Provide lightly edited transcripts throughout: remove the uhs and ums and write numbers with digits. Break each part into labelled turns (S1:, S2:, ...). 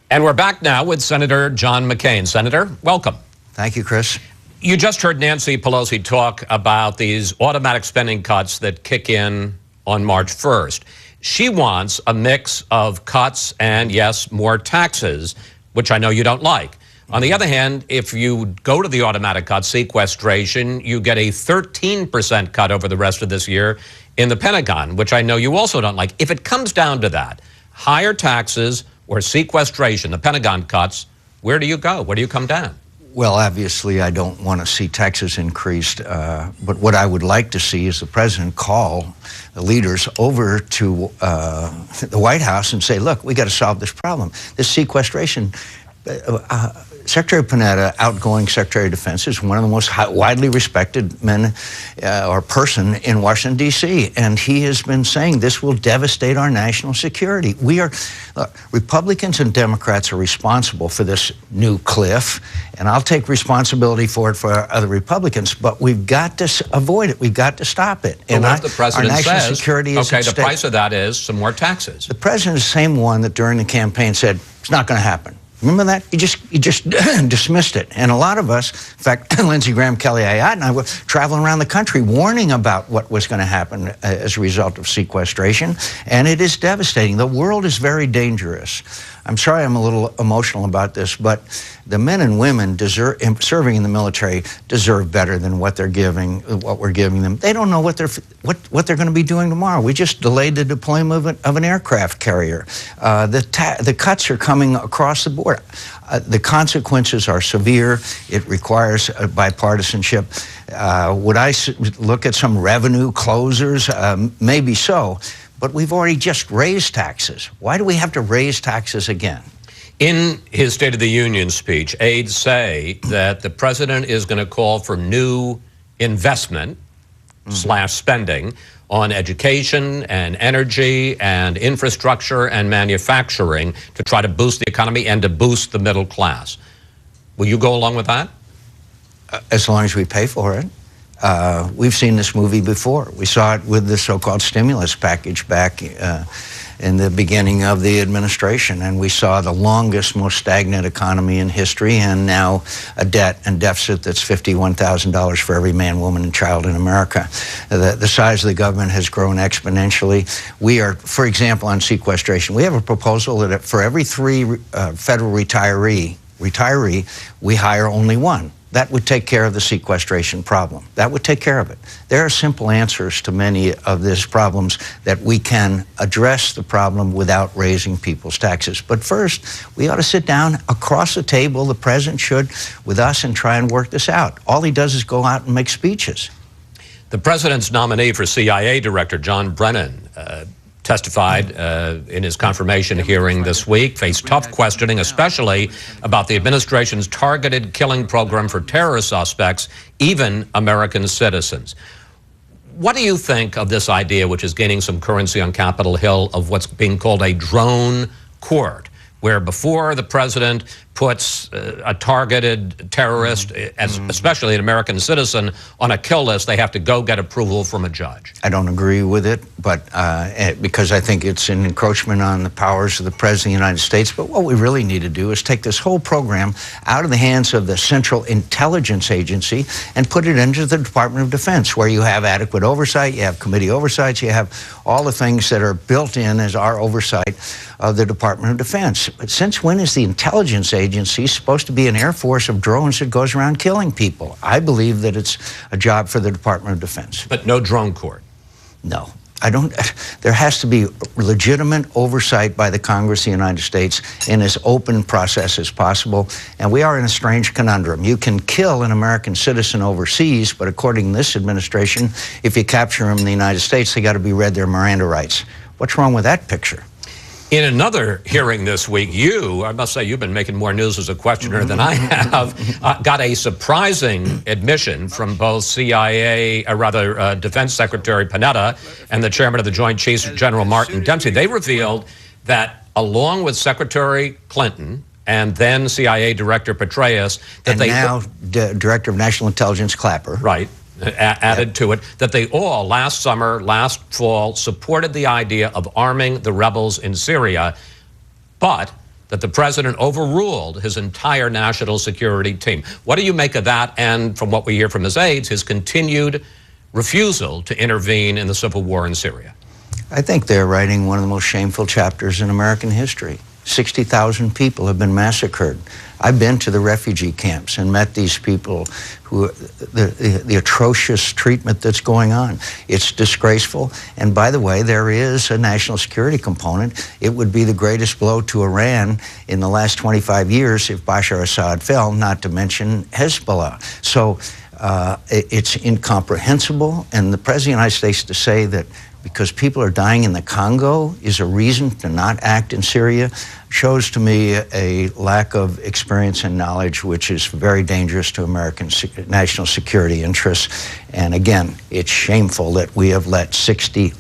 S1: And we're back now with Senator John McCain. Senator, welcome.
S2: Thank you, Chris.
S1: You just heard Nancy Pelosi talk about these automatic spending cuts that kick in on March 1st. She wants a mix of cuts and, yes, more taxes, which I know you don't like. On the other hand, if you go to the automatic cut, sequestration, you get a 13% cut over the rest of this year in the Pentagon, which I know you also don't like. If it comes down to that, higher taxes or sequestration, the Pentagon cuts, where do you go? Where do you come down?
S2: Well, obviously, I don't want to see taxes increased, but what I would like to see is the president call the leaders over to the White House and say, look, we got to solve this problem. This sequestration, Secretary Panetta, outgoing Secretary of Defense, is one of the most widely respected men or person in Washington, D.C., and he has been saying this will devastate our national security. Republicans and Democrats are responsible for this new cliff, and I'll take responsibility for it for other Republicans, but we've got to avoid it. We've got to stop it.
S1: But what if the president
S2: our national
S1: says,
S2: security is
S1: okay,
S2: at
S1: the
S2: stake.
S1: price of that is some more taxes?
S2: The president is the same one that during the campaign said, it's not going to happen. Remember that? He just dismissed it. And a lot of us, in fact, Lindsey Graham, Kelly Ayotte, and I were traveling around the country warning about what was going to happen as a result of sequestration. And it is devastating. The world is very dangerous. I'm sorry I'm a little emotional about this, but the men and women serving in the military deserve better than what we're giving them. They don't know what they're going to be doing tomorrow. We just delayed the deployment of an aircraft carrier. The cuts are coming across the board. The consequences are severe. It requires bipartisanship. Would I look at some revenue closers? Maybe so. But we've already just raised taxes. Why do we have to raise taxes again?
S1: In his State of the Union speech, aides say that the president is going to call for new investment / spending on education and energy and infrastructure and manufacturing to try to boost the economy and to boost the middle class. Will you go along with that?
S2: As long as we pay for it. We've seen this movie before. We saw it with the so-called stimulus package back in the beginning of the administration, and we saw the longest, most stagnant economy in history, and now a debt and deficit that's $51,000 for every man, woman, and child in America. The size of the government has grown exponentially. We are, for example, on sequestration, we have a proposal that for every 3 federal retiree, we hire only 1. That would take care of the sequestration problem. That would take care of it. There are simple answers to many of these problems that we can address the problem without raising people's taxes. But first, we ought to sit down across the table, the president should, with us and try and work this out. All he does is go out and make speeches.
S1: The president's nominee for CIA Director, John Brennan, testified in his confirmation hearing this week, faced tough questioning, especially about the administration's targeted killing program for terrorist suspects, even American citizens. What do you think of this idea, which is gaining some currency on Capitol Hill, of what's being called a drone court, where before the president puts a targeted terrorist, especially an American citizen, on a kill list, they have to go get approval from a judge?
S2: I don't agree with it, but because I think it's an encroachment on the powers of the President of the United States. But what we really need to do is take this whole program out of the hands of the Central Intelligence Agency and put it into the Department of Defense, where you have adequate oversight, you have committee oversights, you have all the things that are built in as our oversight of the Department of Defense. But since when is the intelligence agency supposed to be an air force of drones that goes around killing people? I believe that it's a job for the Department of Defense.
S1: But no drone court?
S2: No. I don't. There has to be legitimate oversight by the Congress of the United States in as open process as possible. And we are in a strange conundrum. You can kill an American citizen overseas, but according to this administration, if you capture them in the United States, they got to be read their Miranda rights. What's wrong with that picture?
S1: In another hearing this week, I must say you've been making more news as a questioner than I have, got a surprising admission from both Defense Secretary Panetta and the chairman of the Joint Chiefs, General Martin Dempsey. They revealed that along with Secretary Clinton and then CIA Director Petraeus, that
S2: Director of National Intelligence Clapper.
S1: Right. Added to it, that they all last summer, last fall, supported the idea of arming the rebels in Syria, but that the president overruled his entire national security team. What do you make of that, and from what we hear from his aides, his continued refusal to intervene in the civil war in Syria?
S2: I think they're writing one of the most shameful chapters in American history. 60,000 people have been massacred. I've been to the refugee camps and met these people who, the atrocious treatment that's going on. It's disgraceful. And by the way, there is a national security component. It would be the greatest blow to Iran in the last 25 years if Bashar Assad fell, not to mention Hezbollah. So it's incomprehensible. And the President of the United States to say that because people are dying in the Congo is a reason to not act in Syria shows to me a lack of experience and knowledge, which is very dangerous to American national security interests. And again, it's shameful that we have let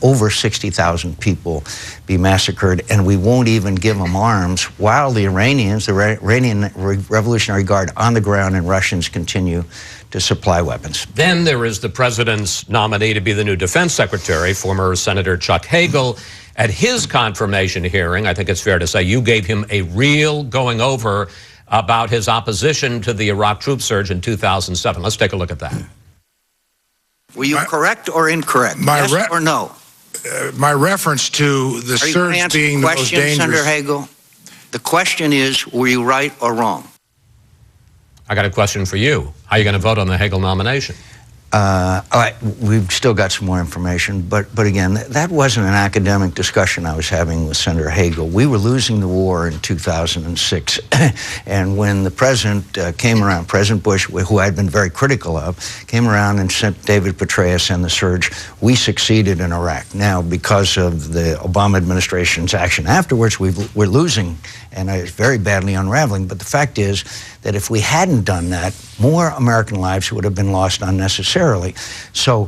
S2: over 60,000 people be massacred, and we won't even give them arms while the Iranians, the Iranian Revolutionary Guard on the ground, and Russians continue to supply weapons.
S1: Then there is the president's nominee to be the new defense secretary, former Senator Chuck Hagel. At his confirmation hearing, I think it's fair to say you gave him a real going over about his opposition to the Iraq troop surge in 2007. Let's take a look at that.
S2: Were you correct or incorrect? Yes or no?
S3: My reference to the surge being the most dangerous.
S2: Senator Hagel, the question is, were you right or wrong?
S1: I got a question for you. How are you going to vote on the Hagel nomination?
S2: We've still got some more information, but again, that wasn't an academic discussion I was having with Senator Hagel. We were losing the war in 2006, and when the president came around, President Bush, who I'd been very critical of, came around and sent David Petraeus and the surge, we succeeded in Iraq. Now, because of the Obama administration's action afterwards, we're losing, and it's very badly unraveling. But the fact is that if we hadn't done that, more American lives would have been lost unnecessarily. So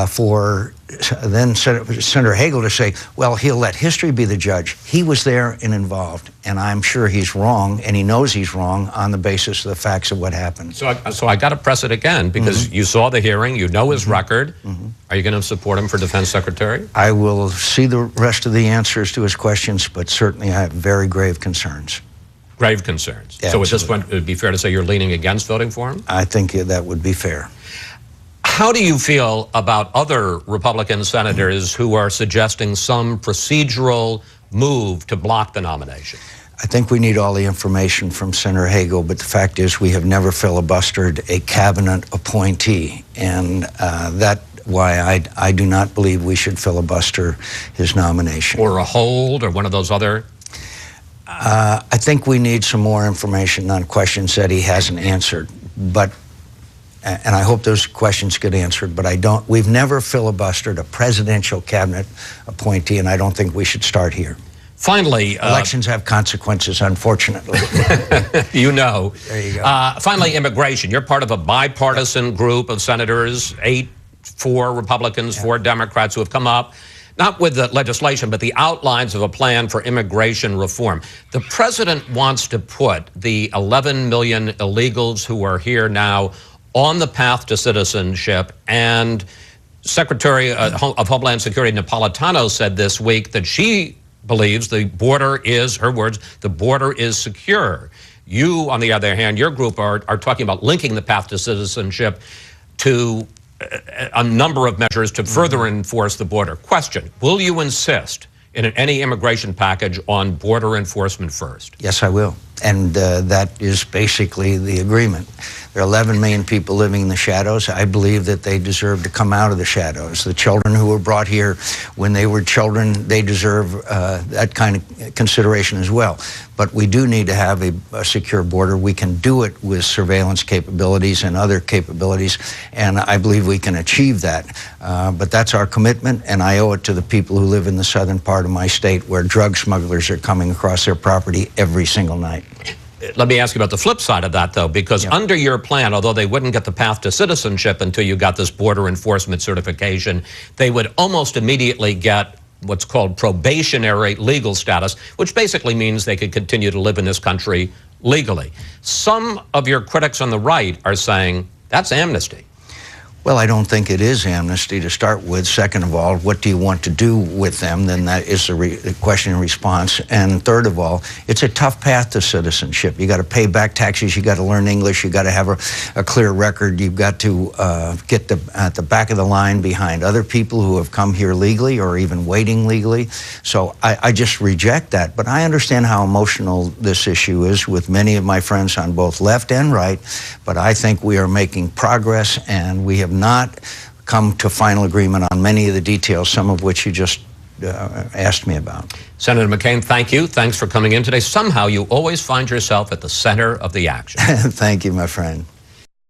S2: for then Senator Hagel to say, well, he'll let history be the judge. He was there and involved, and I'm sure he's wrong, and he knows he's wrong on the basis of the facts of what happened.
S1: So I got to press it again, because you saw the hearing, you know his record. Are you going to support him for defense secretary?
S2: I will see the rest of the answers to his questions, but certainly I have very grave concerns.
S1: Grave concerns.
S2: Yeah,
S1: so at this point, it would be fair to say you're leaning against voting for him?
S2: I think that would be fair.
S1: How do you feel about other Republican senators who are suggesting some procedural move to block the nomination?
S2: I think we need all the information from Senator Hagel, but the fact is we have never filibustered a cabinet appointee, and that's why I do not believe we should filibuster his nomination.
S1: Or a hold, or one of those other?
S2: I think we need some more information on questions that he hasn't answered, and I hope those questions get answered, but we've never filibustered a presidential cabinet appointee, and I don't think we should start here.
S1: Finally,
S2: elections have consequences, unfortunately.
S1: You know.
S2: There you go.
S1: Finally, immigration. You're part of a bipartisan group of senators, 4 Republicans, 4 Democrats, who have come up, not with the legislation, but the outlines of a plan for immigration reform. The president wants to put the 11 million illegals who are here now on the path to citizenship, and Secretary of Homeland Security Napolitano said this week that she believes the border is, her words, the border is secure. You, on the other hand, your group are talking about linking the path to citizenship to a number of measures to further enforce the border. Question, will you insist in any immigration package on border enforcement first?
S2: Yes, I will. And that is basically the agreement. There are 11 million people living in the shadows. I believe that they deserve to come out of the shadows. The children who were brought here when they were children, they deserve that kind of consideration as well. But we do need to have a secure border. We can do it with surveillance capabilities and other capabilities, and I believe we can achieve that. But that's our commitment, and I owe it to the people who live in the southern part of my state, where drug smugglers are coming across their property every single night.
S1: Let me ask you about the flip side of that, though, because under your plan, although they wouldn't get the path to citizenship until you got this border enforcement certification, they would almost immediately get what's called probationary legal status, which basically means they could continue to live in this country legally. Some of your critics on the right are saying that's amnesty.
S2: Well, I don't think it is amnesty to start with. Second of all, what do you want to do with them? Then that is the question and response. And third of all, it's a tough path to citizenship. You got to pay back taxes. You got to learn English. You got to have a clear record. You've got to get at the back of the line behind other people who have come here legally or even waiting legally. So I just reject that. But I understand how emotional this issue is with many of my friends on both left and right. But I think we are making progress, and we have not come to final agreement on many of the details, some of which you just asked me about.
S1: Senator McCain, thank you. Thanks for coming in today. Somehow you always find yourself at the center of the action.
S2: Thank you, my friend.